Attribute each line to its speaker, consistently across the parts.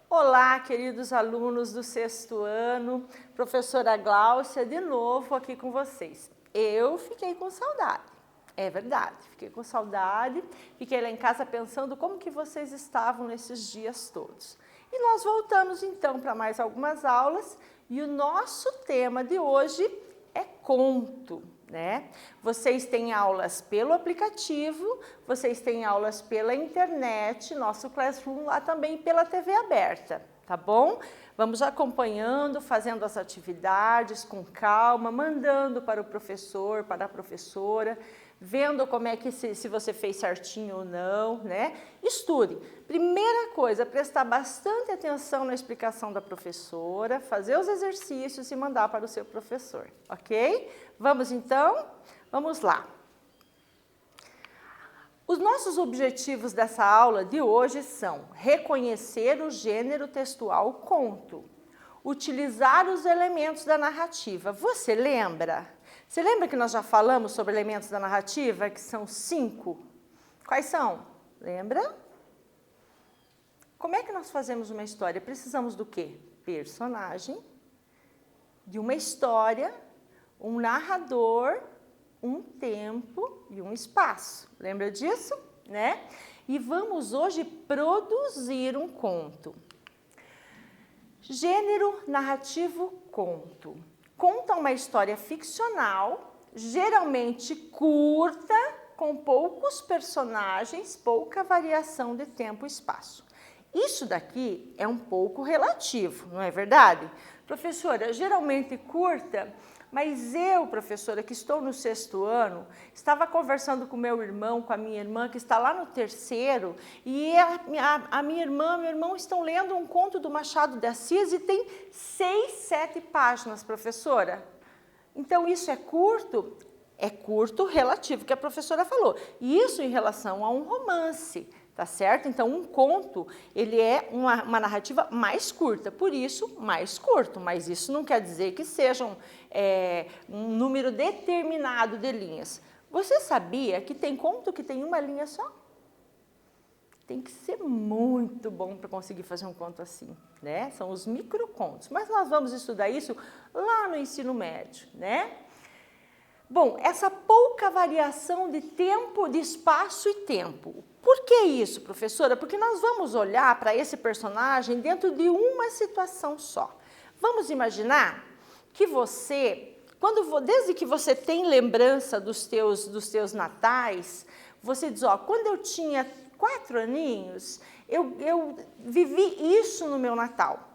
Speaker 1: Olá, queridos alunos do sexto ano, professora Gláucia, de novo aqui com vocês. Eu fiquei com saudade, é verdade, fiquei com saudade, fiquei lá em casa pensando como que vocês estavam nesses dias todos. E nós voltamos então para mais algumas aulas e o nosso tema de hoje é conto, né? Vocês têm aulas pelo aplicativo, vocês têm aulas pela internet, nosso Classroom lá também pela TV aberta, tá bom? Vamos acompanhando, fazendo as atividades com calma, mandando para o professor, para a professora, vendo como é que se você fez certinho ou não, né? Estude. Primeira coisa, prestar bastante atenção na explicação da professora, fazer os exercícios e mandar para o seu professor, ok? Vamos então? Vamos lá. Os nossos objetivos dessa aula de hoje são reconhecer o gênero textual conto, utilizar os elementos da narrativa. Você lembra? Você lembra que nós já falamos sobre elementos da narrativa, que são 5? Quais são? Lembra? Como é que nós fazemos uma história? Precisamos do quê? Personagem, de uma história, um narrador, um tempo e um espaço. Lembra disso? Né? E vamos hoje produzir um conto. Gênero narrativo conto. Conta uma história ficcional, geralmente curta, com poucos personagens, pouca variação de tempo e espaço. Isso daqui é um pouco relativo, não é verdade? Professora, geralmente curta, mas eu, professora, que estou no sexto ano, estava conversando com meu irmão, com a minha irmã, que está lá no terceiro, e a minha irmã, meu irmão estão lendo um conto do Machado de Assis e tem 6, 7 páginas, professora. Então, isso é curto? É curto relativo, que a professora falou. Isso em relação a um romance. Tá certo? Então, um conto, ele é uma narrativa mais curta, por isso, mais curto. Mas isso não quer dizer que sejam um número determinado de linhas. Você sabia que tem conto que tem uma linha só? Tem que ser muito bom para conseguir fazer um conto assim, né? São os microcontos. Mas nós vamos estudar isso lá no ensino médio, né? Bom, essa pouca variação de tempo, de espaço e tempo. Por que isso, professora? Porque nós vamos olhar para esse personagem dentro de uma situação só. Vamos imaginar que você, desde que você tem lembrança dos teus natais, você diz, ó, quando eu tinha 4 aninhos, eu vivi isso no meu Natal.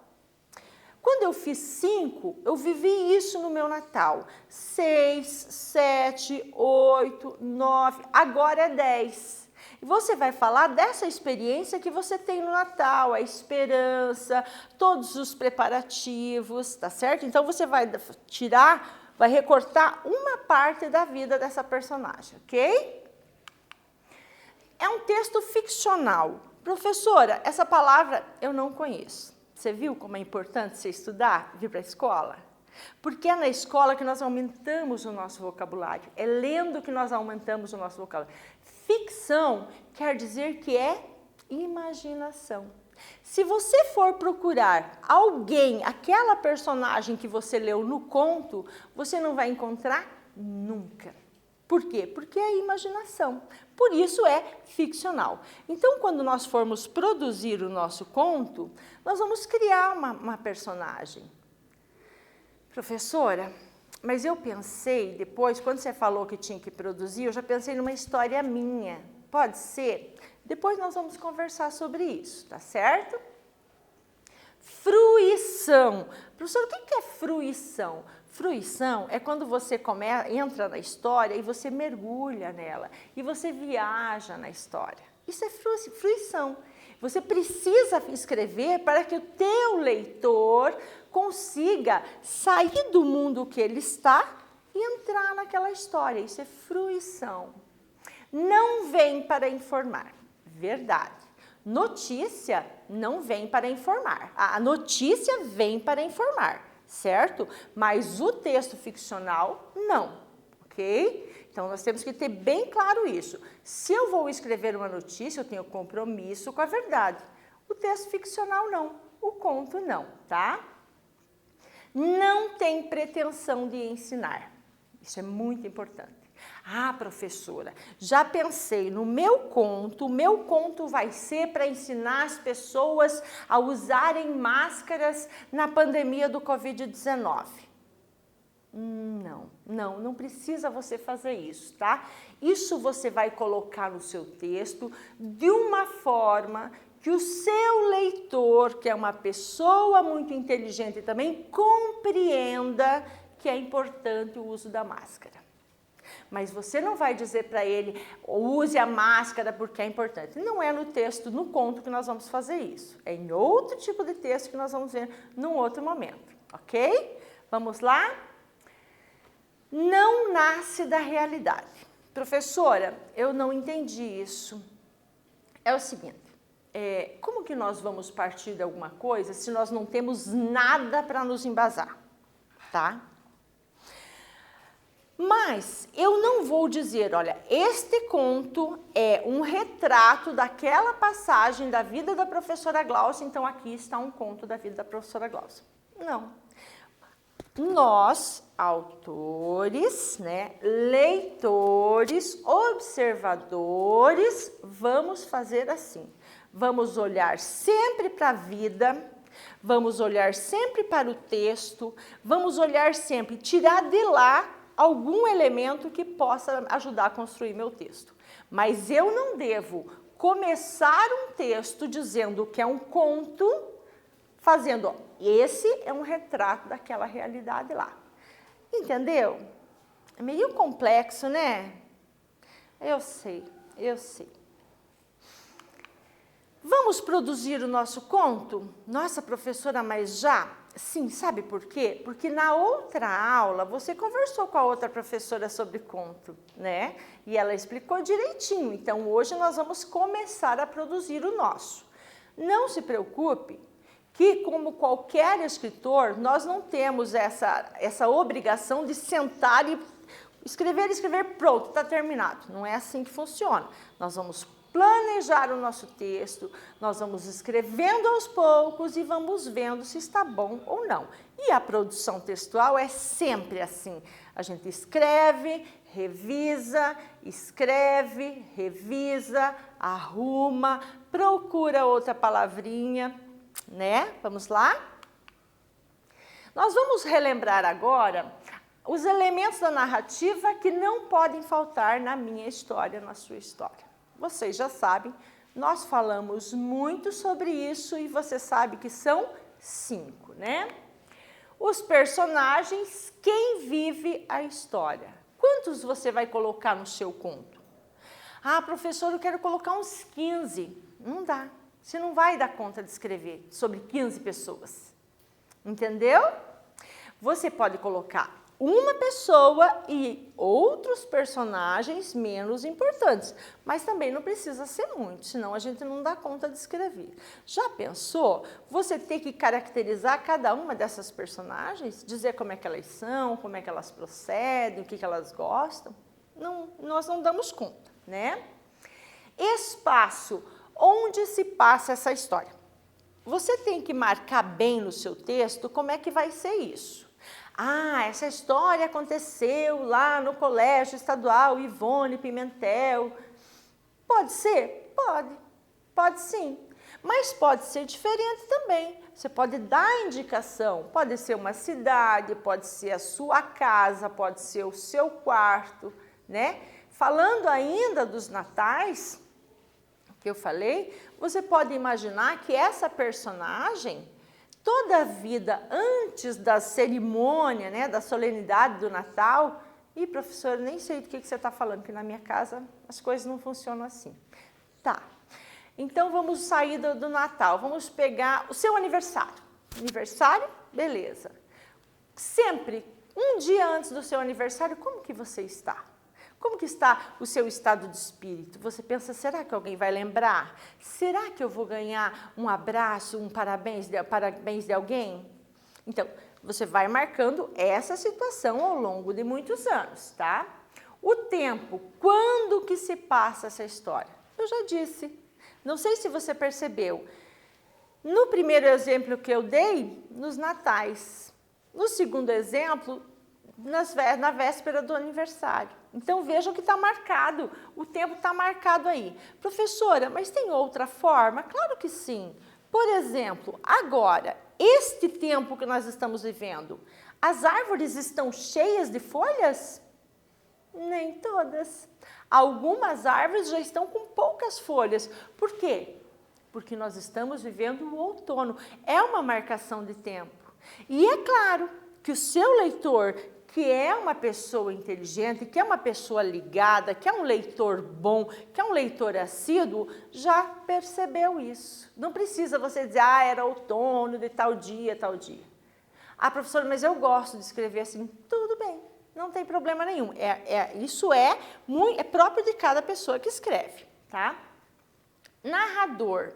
Speaker 1: Quando eu fiz 5, eu vivi isso no meu Natal. 6, 7, 8, 9, agora é 10. E você vai falar dessa experiência que você tem no Natal, a esperança, todos os preparativos, tá certo? Então você vai vai recortar uma parte da vida dessa personagem, ok? É um texto ficcional. Professora, essa palavra eu não conheço. Você viu como é importante você estudar, vir para a escola? Porque é na escola que nós aumentamos o nosso vocabulário. É lendo que nós aumentamos o nosso vocabulário. Ficção quer dizer que é imaginação. Se você for procurar alguém, aquela personagem que você leu no conto, você não vai encontrar nunca. Por quê? Porque é imaginação. Por isso é ficcional. Então, quando nós formos produzir o nosso conto, nós vamos criar uma personagem. Professora, mas eu pensei depois, quando você falou que tinha que produzir, eu já pensei numa história minha. Pode ser? Depois nós vamos conversar sobre isso, tá certo? Fruição. Professor, o que é fruição? Fruição é quando você entra na história e você mergulha nela, e você viaja na história. Isso é fruição. Você precisa escrever para que o teu leitor consiga sair do mundo que ele está e entrar naquela história. Isso é fruição. Não vem para informar. Verdade. Notícia não vem para informar. A notícia vem para informar, certo? Mas o texto ficcional, não. ok? Então, nós temos que ter bem claro isso. Se eu vou escrever uma notícia, eu tenho compromisso com a verdade. O texto ficcional não, o conto não, tá? Não tem pretensão de ensinar. Isso é muito importante. Ah, professora, já pensei no meu conto, o meu conto vai ser para ensinar as pessoas a usarem máscaras na pandemia do Covid-19. Não precisa você fazer isso, tá? Isso você vai colocar no seu texto de uma forma que o seu leitor, que é uma pessoa muito inteligente também, compreenda que é importante o uso da máscara. Mas você não vai dizer para ele, use a máscara porque é importante. Não é no texto, no conto que nós vamos fazer isso. É em outro tipo de texto que nós vamos ver num outro momento, ok? Vamos lá? Não nasce da realidade. Professora, eu não entendi isso. É o seguinte, como que nós vamos partir de alguma coisa se nós não temos nada para nos embasar, tá? Mas eu não vou dizer, olha, este conto é um retrato daquela passagem da vida da professora Glaucia, então aqui está um conto da vida da professora Glaucia. Não. Nós, autores, né, leitores, observadores, vamos fazer assim. Vamos olhar sempre para a vida, vamos olhar sempre para o texto, vamos olhar sempre, tirar de lá algum elemento que possa ajudar a construir meu texto. Mas eu não devo começar um texto dizendo que é um conto, fazendo, ó, esse é um retrato daquela realidade lá. Entendeu? É meio complexo, né? Eu sei. Vamos produzir o nosso conto? Nossa, professora, mas já? Sim, sabe por quê? Porque na outra aula você conversou com a outra professora sobre conto, né? E ela explicou direitinho. Então, hoje nós vamos começar a produzir o nosso. Não se preocupe que, como qualquer escritor, nós não temos essa obrigação de sentar e escrever, pronto, está terminado. Não é assim que funciona. Nós vamos planejar o nosso texto, nós vamos escrevendo aos poucos e vamos vendo se está bom ou não. E a produção textual é sempre assim. A gente escreve, revisa, arruma, procura outra palavrinha, né? Vamos lá? Nós vamos relembrar agora os elementos da narrativa que não podem faltar na minha história, na sua história. Vocês já sabem, nós falamos muito sobre isso e você sabe que são 5, né? Os personagens, quem vive a história. Quantos você vai colocar no seu conto? Ah, professor, eu quero colocar uns 15. Não dá. Você não vai dar conta de escrever sobre 15 pessoas. Entendeu? Você pode colocar uma pessoa e outros personagens menos importantes, mas também não precisa ser muito, senão a gente não dá conta de escrever. Já pensou você ter que caracterizar cada uma dessas personagens, dizer como é que elas são, como é que elas procedem, o que elas gostam? Não, nós não damos conta, né? Espaço, onde se passa essa história. Você tem que marcar bem no seu texto como é que vai ser isso. Ah, essa história aconteceu lá no Colégio Estadual Ivone Pimentel. Pode ser? Pode sim. Mas pode ser diferente também. Você pode dar indicação. Pode ser uma cidade, pode ser a sua casa, pode ser o seu quarto, né? Falando ainda dos natais que eu falei, você pode imaginar que essa personagem, toda a vida antes da cerimônia, né, da solenidade do Natal, e professor, nem sei do que você está falando, que na minha casa as coisas não funcionam assim. Tá, então vamos sair do Natal, vamos pegar o seu aniversário. Aniversário, beleza. Sempre, um dia antes do seu aniversário, como que você está? Como que está o seu estado de espírito? Você pensa, será que alguém vai lembrar? Será que eu vou ganhar um abraço, um parabéns de alguém? Então, você vai marcando essa situação ao longo de muitos anos, tá? O tempo, quando que se passa essa história? Eu já disse, não sei se você percebeu. No primeiro exemplo que eu dei, nos natais. No segundo exemplo, na véspera do aniversário. Então vejam que está marcado, o tempo está marcado aí. Professora, mas tem outra forma? Claro que sim. Por exemplo, agora, este tempo que nós estamos vivendo, as árvores estão cheias de folhas? Nem todas. Algumas árvores já estão com poucas folhas. Por quê? Porque nós estamos vivendo o outono. É uma marcação de tempo. E é claro que o seu leitor, que é uma pessoa inteligente, que é uma pessoa ligada, que é um leitor bom, que é um leitor assíduo, já percebeu isso. Não precisa você dizer, era outono de tal dia, tal dia. Ah, professora, mas eu gosto de escrever assim. Tudo bem, não tem problema nenhum. Isso é próprio de cada pessoa que escreve, tá? Narrador.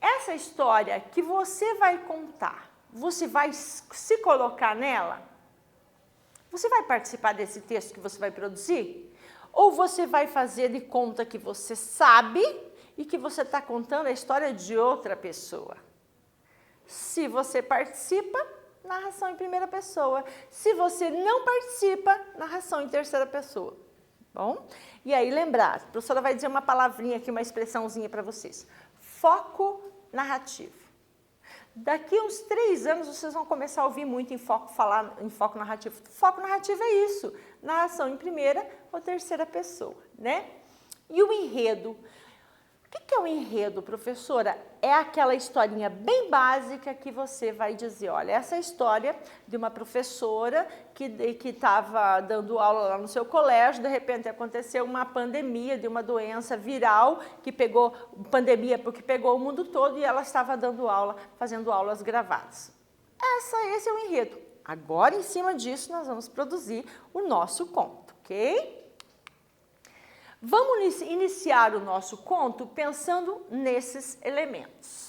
Speaker 1: Essa história que você vai contar, você vai se colocar nela? Você vai participar desse texto que você vai produzir? Ou você vai fazer de conta que você sabe e que você está contando a história de outra pessoa? Se você participa, narração em primeira pessoa. Se você não participa, narração em terceira pessoa. Bom? E aí lembrar, a professora vai dizer uma palavrinha aqui, uma expressãozinha para vocês. Foco narrativo. Daqui a uns 3 anos, vocês vão começar a ouvir muito falar em foco narrativo. Foco narrativo é isso, narração em primeira ou terceira pessoa, né? E o enredo? O que é o enredo, professora? É aquela historinha bem básica que você vai dizer, olha, essa é a história de uma professora que estava dando aula lá no seu colégio, de repente aconteceu uma pandemia de uma doença viral, pandemia porque pegou o mundo todo e ela estava dando aula, fazendo aulas gravadas. Esse é o enredo. Agora, em cima disso, nós vamos produzir o nosso conto, ok? Vamos iniciar o nosso conto pensando nesses elementos.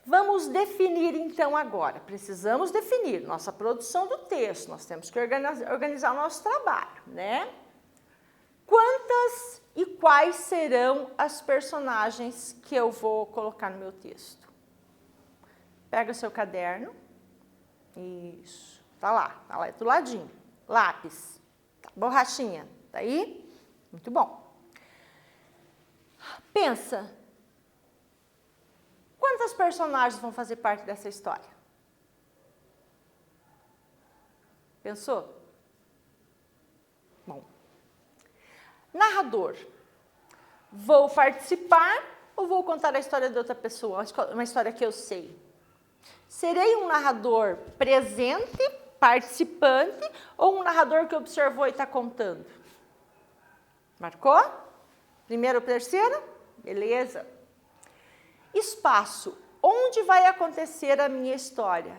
Speaker 1: Vamos definir então agora, precisamos definir nossa produção do texto, nós temos que organizar o nosso trabalho, né? Quantas e quais serão as personagens que eu vou colocar no meu texto? Pega o seu caderno, isso, tá lá do ladinho, lápis, borrachinha. Tá aí? Muito bom. Pensa, quantas personagens vão fazer parte dessa história? Pensou? Bom. Narrador. Vou participar ou vou contar a história de outra pessoa? Uma história que eu sei. Serei um narrador presente, participante ou um narrador que observou e está contando? Marcou? Primeiro ou terceiro? Beleza. Espaço. Onde vai acontecer a minha história?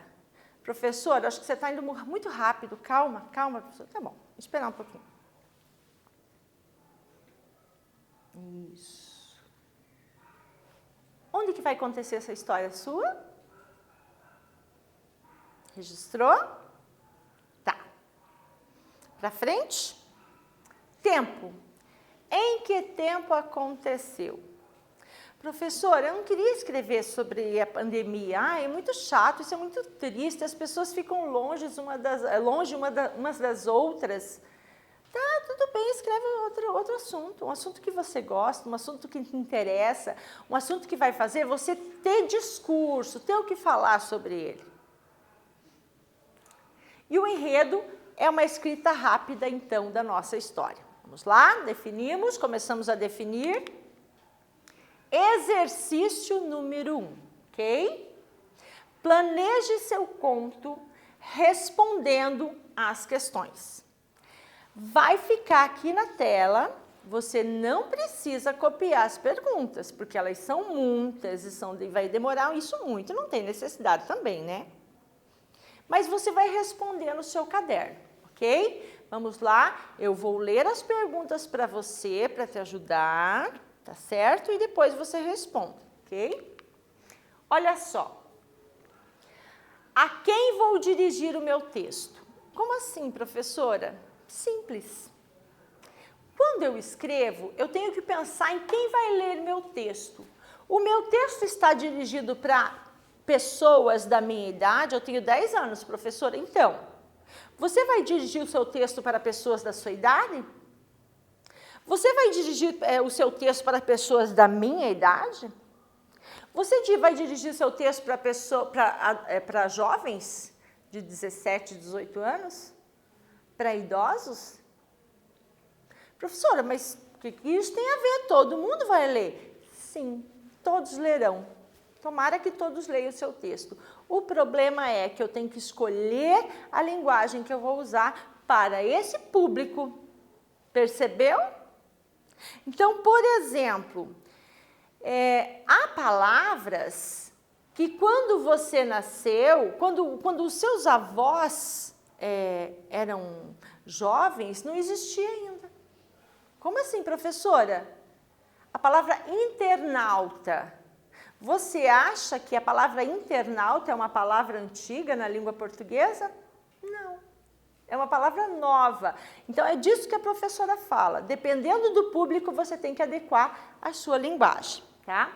Speaker 1: Professor, acho que você está indo muito rápido. Calma, professor. Tá bom, vou esperar um pouquinho. Isso. Onde que vai acontecer essa história sua? Registrou? Tá. Para frente? Tempo. Em que tempo aconteceu? Professora, eu não queria escrever sobre a pandemia. É muito chato, isso é muito triste, as pessoas ficam longe umas das outras. Tá, tudo bem, escreve outro assunto, um assunto que você gosta, um assunto que te interessa, um assunto que vai fazer você ter discurso, ter o que falar sobre ele. E o enredo é uma escrita rápida, então, da nossa história. Vamos lá, definimos, começamos a definir. Exercício número 1, ok? Planeje seu conto respondendo às questões. Vai ficar aqui na tela, você não precisa copiar as perguntas, porque elas são muitas e vai demorar isso muito, não tem necessidade também, né? Mas você vai responder no seu caderno, ok? Vamos lá, eu vou ler as perguntas para você, para te ajudar, tá certo? E depois você responde, ok? Olha só. A quem vou dirigir o meu texto? Como assim, professora? Simples. Quando eu escrevo, eu tenho que pensar em quem vai ler meu texto. O meu texto está dirigido para pessoas da minha idade, eu tenho 10 anos, professora, então, você vai dirigir o seu texto para pessoas da sua idade? Você vai dirigir o seu texto para pessoas da minha idade? Você vai dirigir seu texto para jovens de 17, 18 anos? Para idosos? Professora, mas o que isso tem a ver? Todo mundo vai ler? Sim, todos lerão. Tomara que todos leiam o seu texto. O problema é que eu tenho que escolher a linguagem que eu vou usar para esse público. Percebeu? Então, por exemplo, há palavras que quando você nasceu, quando os seus avós eram jovens, não existia ainda. Como assim, professora? A palavra internauta. Você acha que a palavra internauta é uma palavra antiga na língua portuguesa? Não. É uma palavra nova. Então, é disso que a professora fala. Dependendo do público, você tem que adequar a sua linguagem, tá?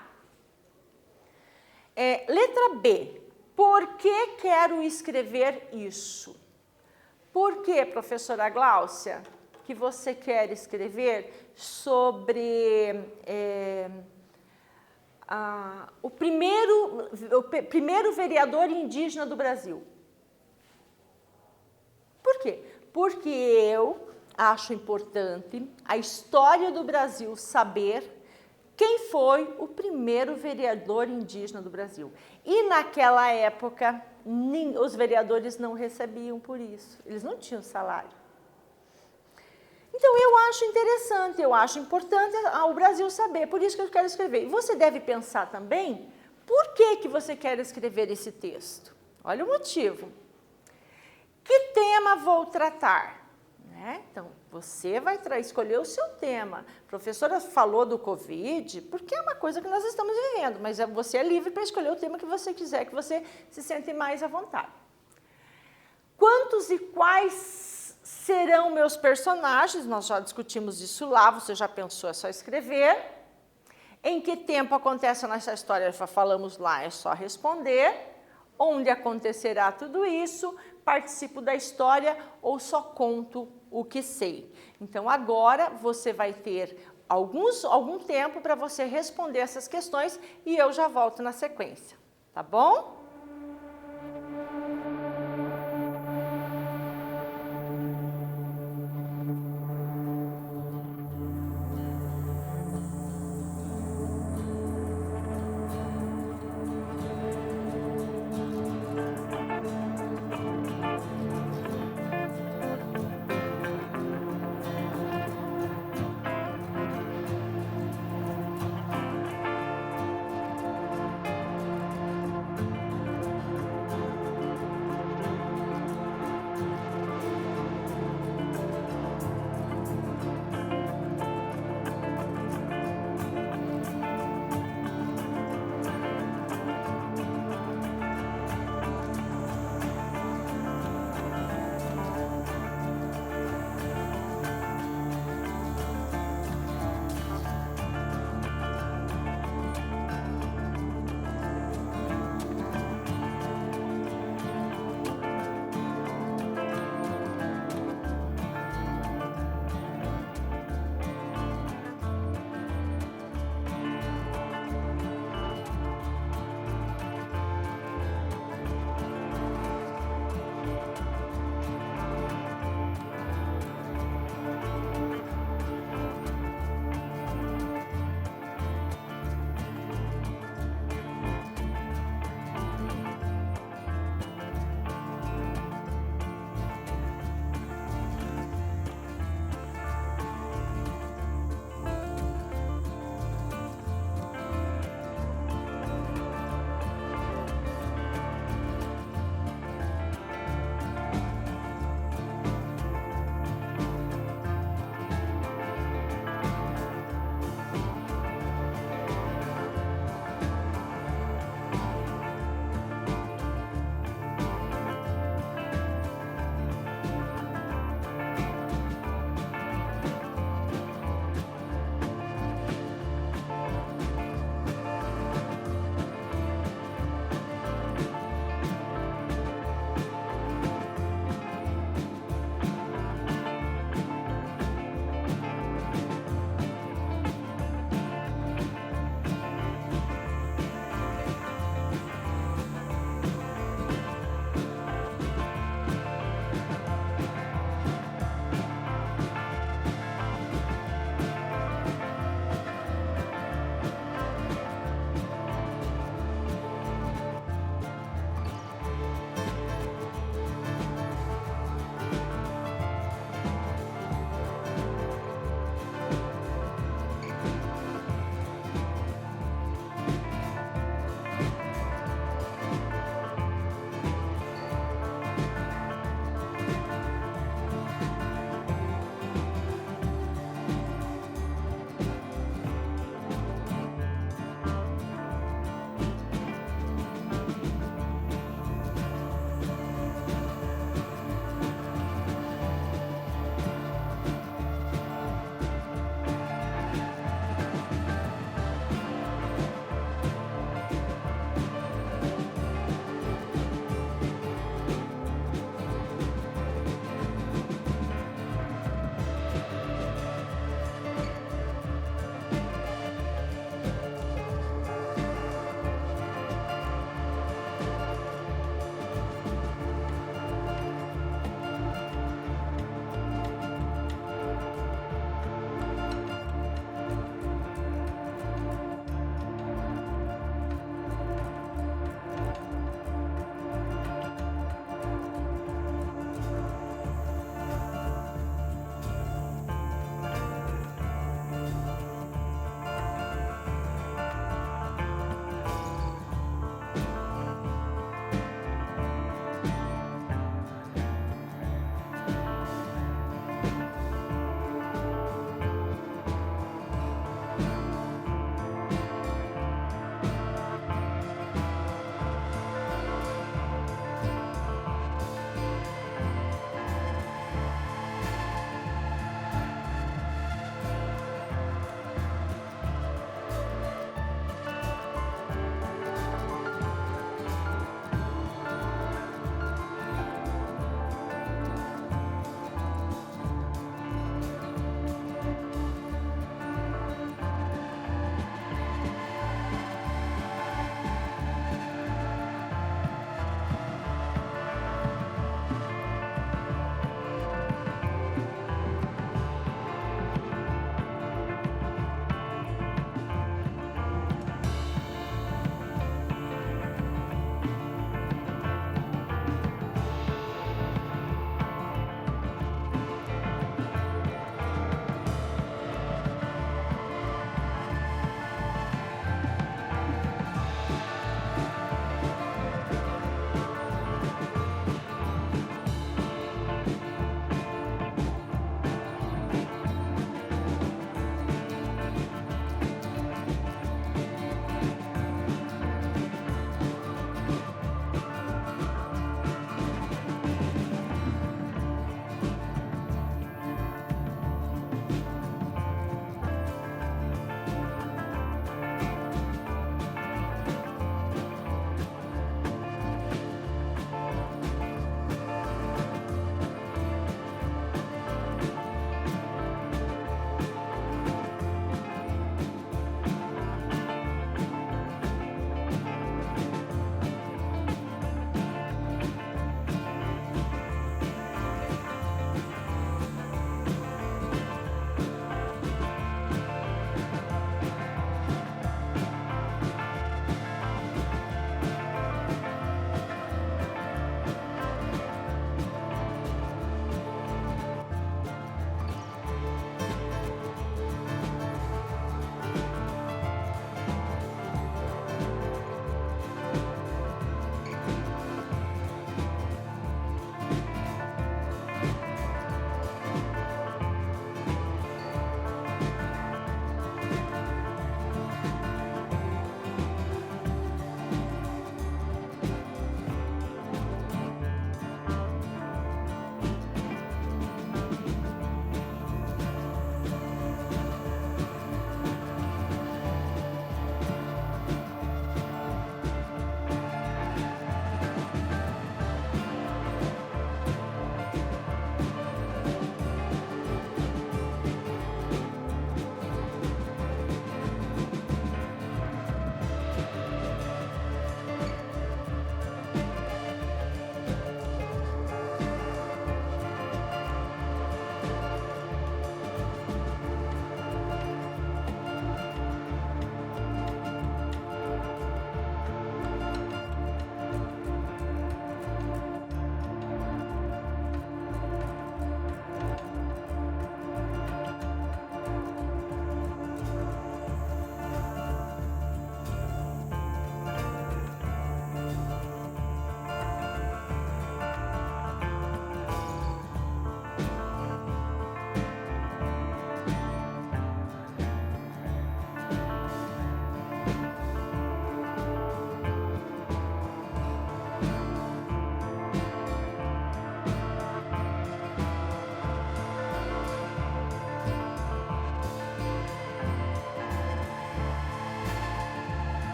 Speaker 1: Letra B. Por que quero escrever isso? Por que, professora Gláucia, que você quer escrever sobre o primeiro vereador indígena do Brasil? Por quê? Porque eu acho importante a história do Brasil saber quem foi o primeiro vereador indígena do Brasil. E naquela época, os vereadores não recebiam por isso, eles não tinham salário. Então, eu acho interessante, eu acho importante o Brasil saber, por isso que eu quero escrever. E você deve pensar também, por que você quer escrever esse texto? Olha o motivo. Que tema vou tratar? Então, você vai escolher o seu tema. A professora falou do Covid, porque é uma coisa que nós estamos vivendo, mas você é livre para escolher o tema que você quiser, que você se sente mais à vontade. Quantos e quais serão meus personagens? Nós já discutimos isso lá, você já pensou, é só escrever. Em que tempo acontece nessa história? Já falamos lá, é só responder. Onde acontecerá tudo isso? Participo da história ou só conto o que sei? Então, agora você vai ter algum tempo para você responder essas questões e eu já volto na sequência, tá bom?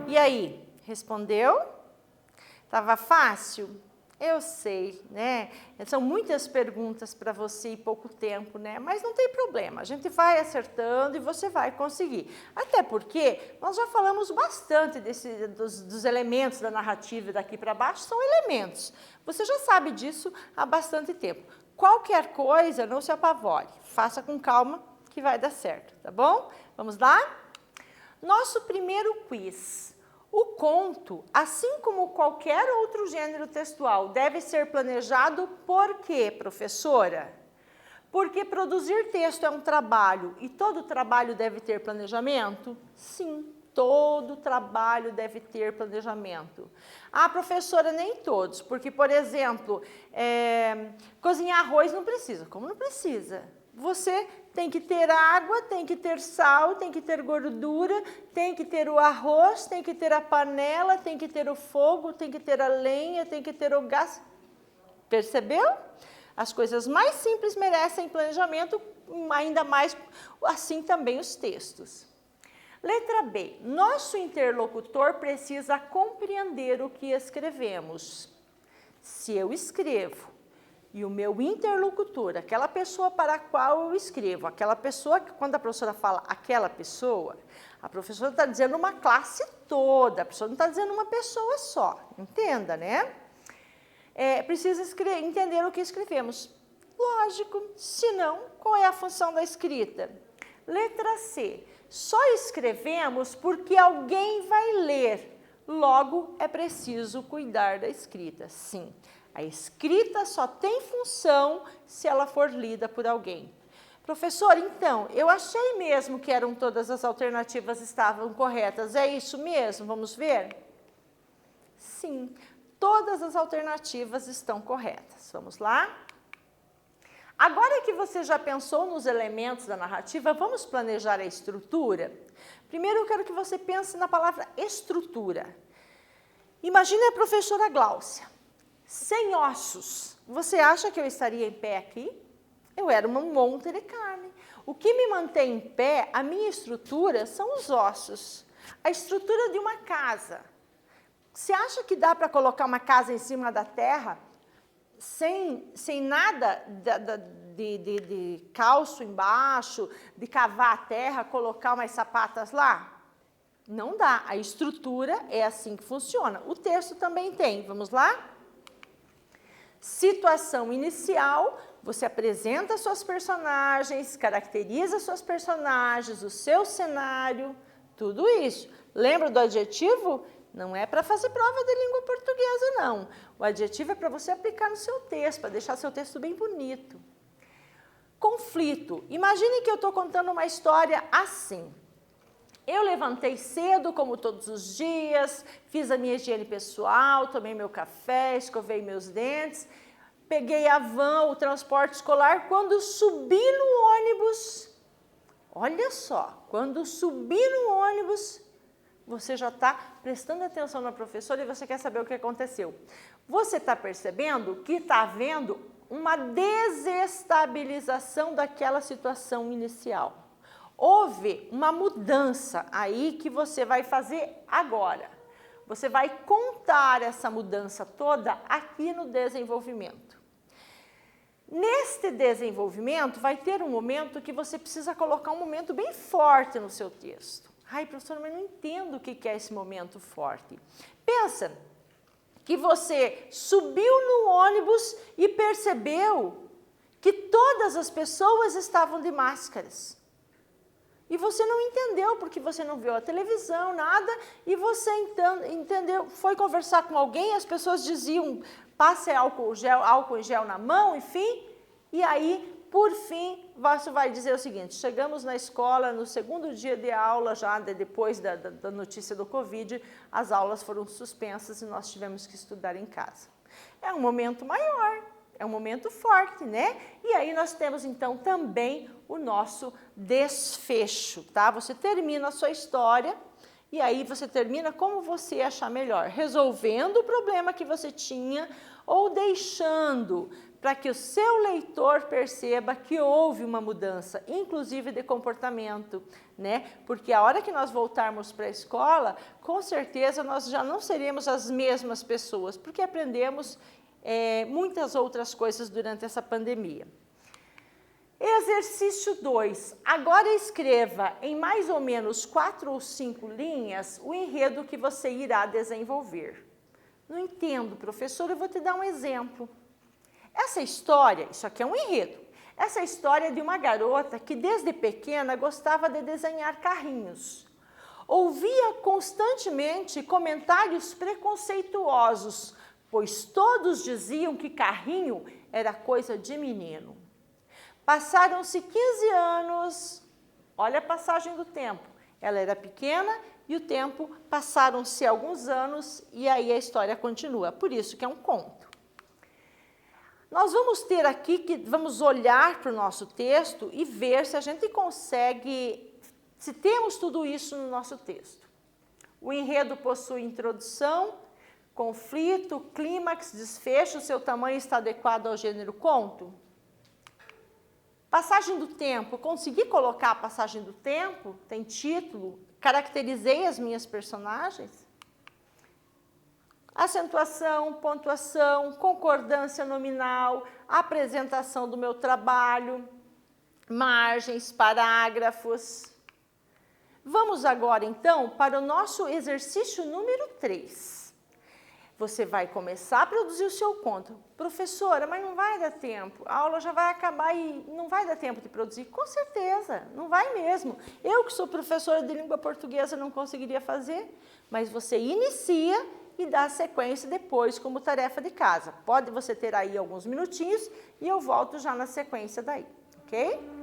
Speaker 1: E aí, respondeu? Estava fácil? Eu sei, né? São muitas perguntas para você e pouco tempo, né? Mas não tem problema, a gente vai acertando e você vai conseguir. Até porque nós já falamos bastante dos elementos da narrativa daqui para baixo, são elementos. Você já sabe disso há bastante tempo. Qualquer coisa, não se apavore, faça com calma que vai dar certo, tá bom? Vamos lá? Nosso primeiro quiz. O conto, assim como qualquer outro gênero textual, deve ser planejado por quê, professora? Porque produzir texto é um trabalho e todo trabalho deve ter planejamento? Sim, todo trabalho deve ter planejamento. Ah, professora, nem todos, porque, por exemplo, cozinhar arroz não precisa. Como não precisa? Você tem que ter água, tem que ter sal, tem que ter gordura, tem que ter o arroz, tem que ter a panela, tem que ter o fogo, tem que ter a lenha, tem que ter o gás. Percebeu? As coisas mais simples merecem planejamento, ainda mais assim também os textos. Letra B. Nosso interlocutor precisa compreender o que escrevemos. Se eu escrevo e o meu interlocutor, aquela pessoa para a qual eu escrevo, aquela pessoa que, quando a professora fala aquela pessoa, a professora está dizendo uma classe toda, a professora não está dizendo uma pessoa só, entenda, né? Precisa entender o que escrevemos. Lógico, senão, qual é a função da escrita? Letra C. Só escrevemos porque alguém vai ler, logo é preciso cuidar da escrita. Sim. A escrita só tem função se ela for lida por alguém. Professor, então, eu achei mesmo que todas as alternativas estavam corretas. É isso mesmo? Vamos ver? Sim, todas as alternativas estão corretas. Vamos lá? Agora que você já pensou nos elementos da narrativa, vamos planejar a estrutura? Primeiro eu quero que você pense na palavra estrutura. Imagine a professora Gláucia. Sem ossos, você acha que eu estaria em pé aqui? Eu era um monte de carne. O que me mantém em pé, a minha estrutura, são os ossos. A estrutura de uma casa. Você acha que dá para colocar uma casa em cima da terra, sem nada de calço embaixo, de cavar a terra, colocar umas sapatas lá? Não dá. A estrutura é assim que funciona. O texto também tem. Vamos lá? Situação inicial, você apresenta suas personagens, caracteriza suas personagens, o seu cenário, tudo isso. Lembra do adjetivo? Não é para fazer prova de língua portuguesa, não. O adjetivo é para você aplicar no seu texto, para deixar seu texto bem bonito. Conflito. Imagine que eu estou contando uma história assim. Eu levantei cedo, como todos os dias, fiz a minha higiene pessoal, tomei meu café, escovei meus dentes, peguei a van, o transporte escolar. Quando subi no ônibus, olha só, quando subi no ônibus, você já está prestando atenção na professora e você quer saber o que aconteceu. Você está percebendo que está havendo uma desestabilização daquela situação inicial. Houve uma mudança aí que você vai fazer agora. Você vai contar essa mudança toda aqui no desenvolvimento. Neste desenvolvimento, vai ter um momento que você precisa colocar um momento bem forte no seu texto. Ai, professora, mas não entendo o que é esse momento forte. Pensa que você subiu no ônibus e percebeu que todas as pessoas estavam de máscaras. E você não entendeu, porque você não viu a televisão, nada, e você entendeu, foi conversar com alguém, as pessoas diziam, passe álcool em gel na mão, enfim, e aí, por fim, você vai dizer o seguinte, chegamos na escola, no segundo dia de aula, já depois da notícia do Covid, as aulas foram suspensas e nós tivemos que estudar em casa. É um momento maior. É um momento forte, né? E aí nós temos, então, também o nosso desfecho, tá? Você termina a sua história E aí você termina como você achar melhor, resolvendo o problema que você tinha ou deixando para que o seu leitor perceba que houve uma mudança, inclusive de comportamento, né? Porque a hora que nós voltarmos para a escola, com certeza nós já não seremos as mesmas pessoas, porque aprendemos muitas outras coisas durante essa pandemia. Exercício 2. Agora escreva em mais ou menos 4 ou 5 linhas o enredo que você irá desenvolver. Não entendo, professor, eu vou te dar um exemplo. Essa história, isso aqui é um enredo, essa história é de uma garota que desde pequena gostava de desenhar carrinhos. Ouvia constantemente comentários preconceituosos, pois todos diziam que carrinho era coisa de menino. Passaram-se 15 anos, olha a passagem do tempo. Ela era pequena e o tempo, passaram-se alguns anos e aí a história continua. Por isso que é um conto. Nós vamos ter aqui que vamos olhar para o nosso texto e ver se a gente consegue, se temos tudo isso no nosso texto. O enredo possui introdução, conflito, clímax, desfecho, seu tamanho está adequado ao gênero conto? Passagem do tempo, consegui colocar a passagem do tempo, tem título, caracterizei as minhas personagens. Acentuação, pontuação, concordância nominal, apresentação do meu trabalho, margens, parágrafos. Vamos agora, então, para o nosso exercício número 3. Você vai começar a produzir o seu conto. Professora, mas não vai dar tempo. A aula já vai acabar e não vai dar tempo de produzir. Com certeza, não vai mesmo. Eu que sou professora de língua portuguesa não conseguiria fazer, mas você inicia e dá a sequência depois como tarefa de casa. Pode você ter aí alguns minutinhos e eu volto já na sequência daí, ok?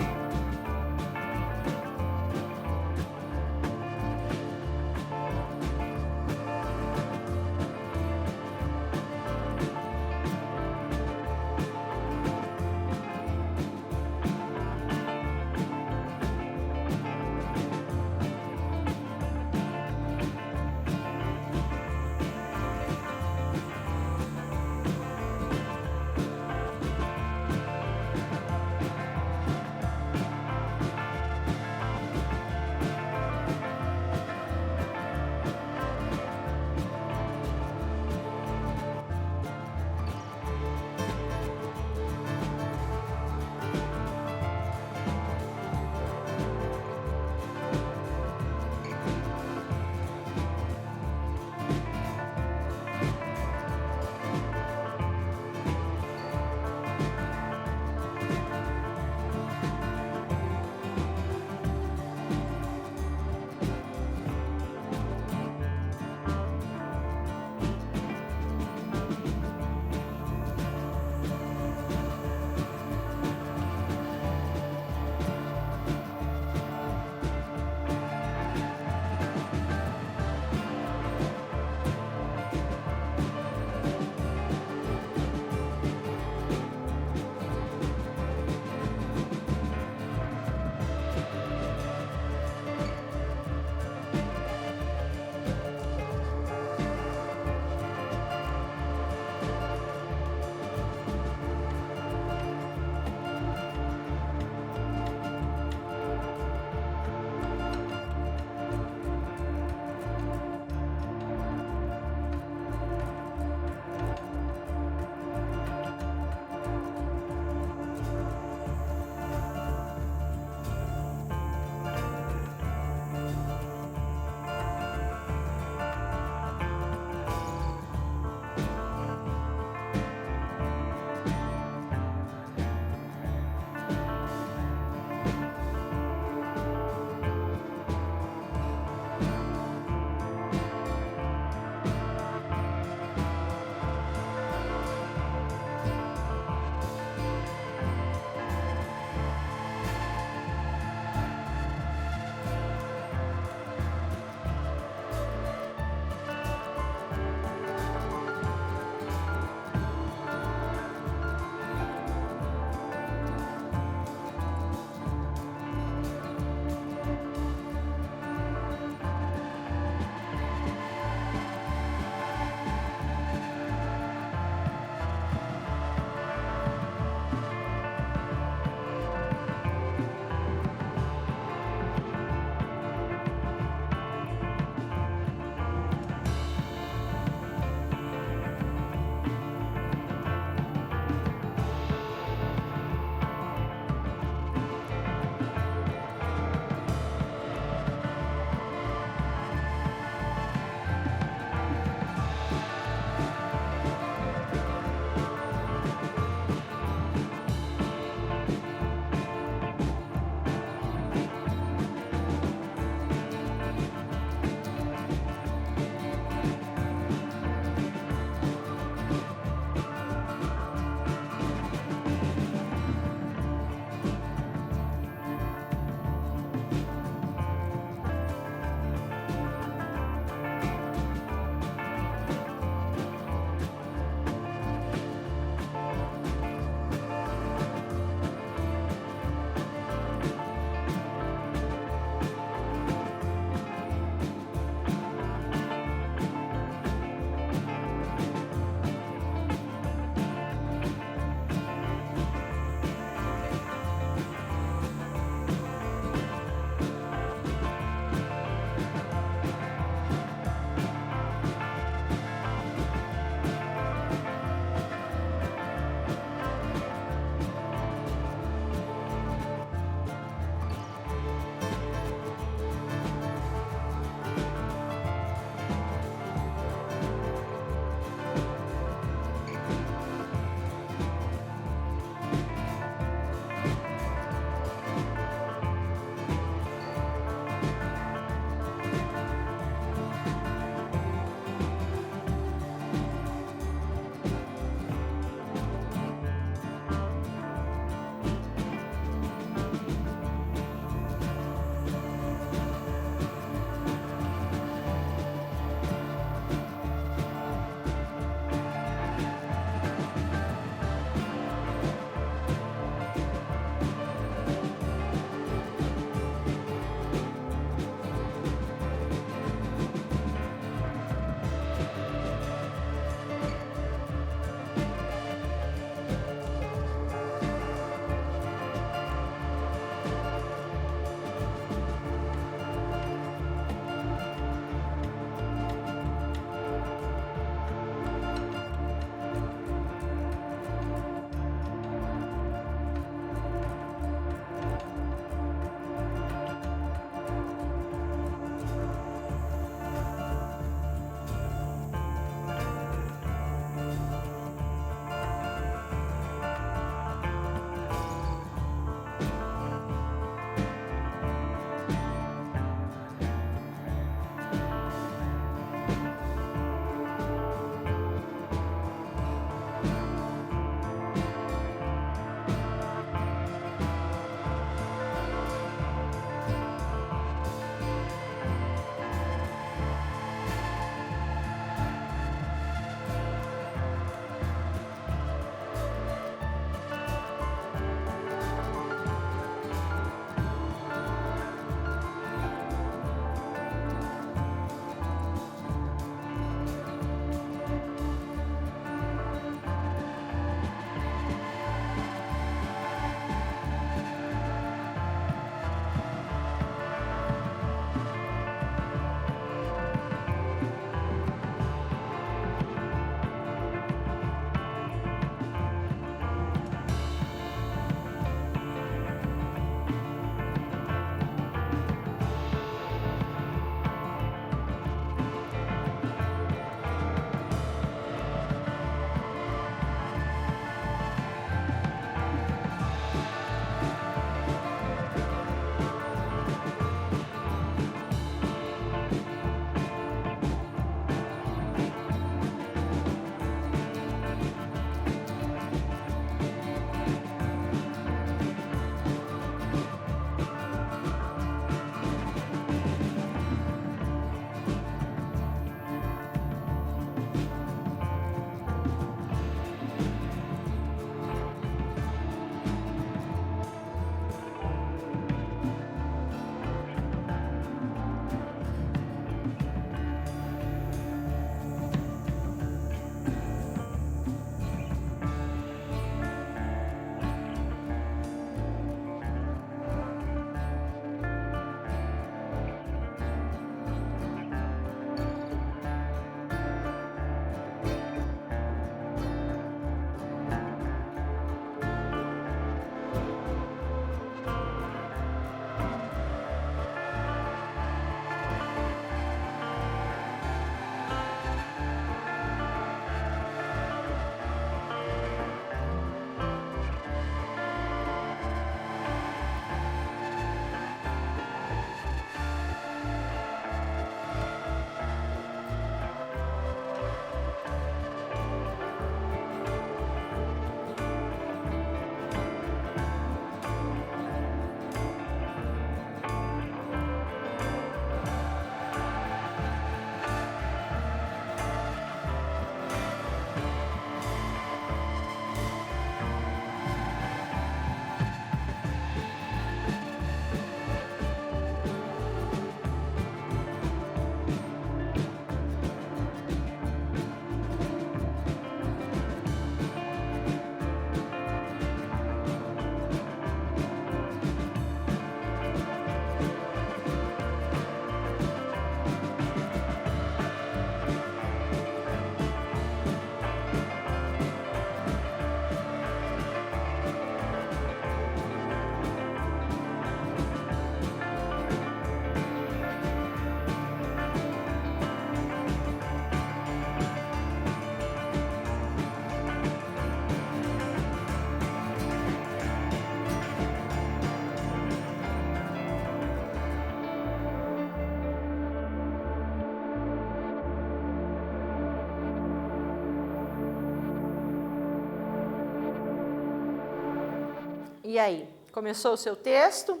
Speaker 1: E aí, começou o seu texto?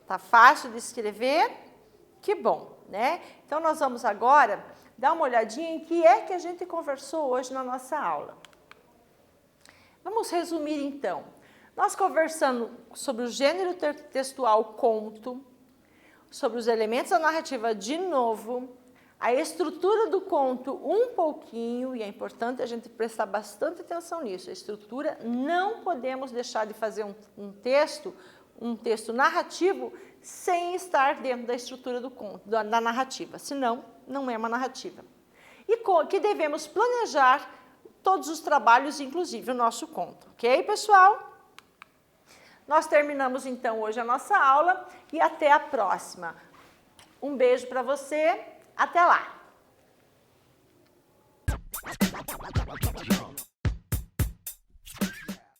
Speaker 1: Tá fácil de escrever? Que bom, né? Então, nós vamos agora dar uma olhadinha em que é que a gente conversou hoje na nossa aula. Vamos resumir, então. Nós conversamos sobre o gênero textual conto, sobre os elementos da narrativa de novo, a estrutura do conto um pouquinho, e é importante a gente prestar bastante atenção nisso. A estrutura, não podemos deixar de fazer um texto narrativo sem estar dentro da estrutura do conto, da narrativa, senão não é uma narrativa. E que devemos planejar todos os trabalhos, inclusive o nosso conto, ok, pessoal? Nós terminamos então hoje a nossa aula e até a próxima. Um beijo para você, até lá!